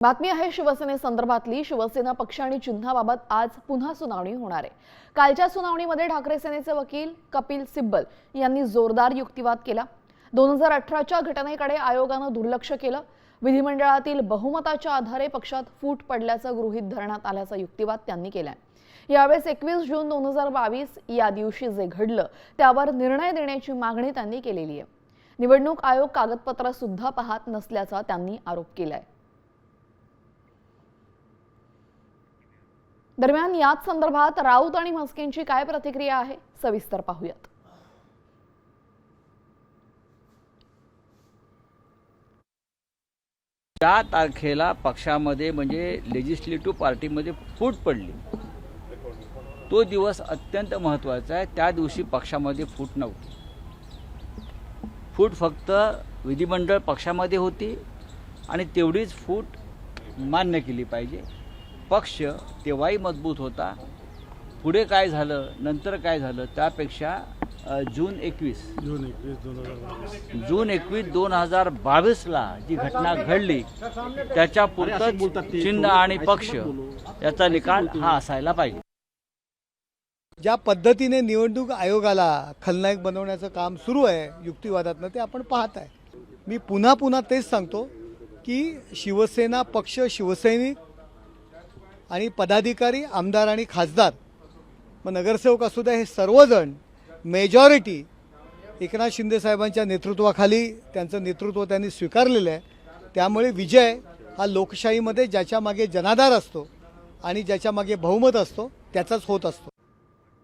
बातमी आहे शिवसेनेसंदर्भातली। शिवसेना पक्ष आणि चिन्हाबाबत आज पुन्हा सुनावणी होणार आहे। कालच्या सुनावणीमध्ये ठाकरे सेनेचे वकील कपिल सिब्बल यांनी जोरदार युक्तिवाद केला। 2018च्या घटनेकडे आयोगाने दुर्लक्ष केलं। विधिमंडळातील बहुमताच्या आधारे पक्षात फूट पडल्याचं गृहीत धरण्यात आल्याचा युक्तिवाद त्यांनी केलाय। यावेळेस 21 जून 2022 या दिवशी जे घडलं त्यावर निर्णय देण्याची मागणी त्यांनी केलेली आहे। निवडणूक आयोग कागदपत्र सुद्धा पाहत नसल्याचा त्यांनी आरोप केलाय। दरम्यान याच संदर्भात राऊत आणि म्हस्केंची काय प्रतिक्रिया आहे, सविस्तर पाहूयात। त्या तारखेला पक्षामध्ये म्हणजे लेजिस्लेटिव्ह पार्टीमध्ये फूट पडली, तो दिवस अत्यंत महत्त्वाचा आहे। त्या दिवशी पक्षामध्ये फूट नव्हती। फूट फक्त विधिमंडळ पक्षामध्ये होती आणि तेवढीच फूट मान्य केली पाहिजे। पक्ष तेव्हाही मजबूत होता। पुढे काय झालं, नंतर काय झालं, त्यापेक्षा जून 21 2022ला जी घटना घडली त्याच्या पुरतंच चिन्ह आणि पक्ष याचा निकाल हा असायला पाहिजे। ज्या पद्धतीने निवडणूक आयोगाला खलनायक बनवण्याचं काम सुरू आहे युक्तिवादातनं, ते आपण पाहत आहे। मी पुन्हा तेच सांगतो की शिवसेना पक्ष, शिवसैनिक आणि पदाधिकारी, आमदार आणि खासदार, मग नगरसेवक असू द्या, हे सर्वजण मेजॉरिटी एकनाथ शिंदे साहेबांच्या नेतृत्वाखाली त्यांचं नेतृत्व त्यांनी स्वीकारलेलं आहे। त्यामुळे विजय हा लोकशाहीमध्ये ज्याच्या मागे जनाधार असतो आणि ज्याच्या मागे बहुमत असतो त्याचाच होत असतो।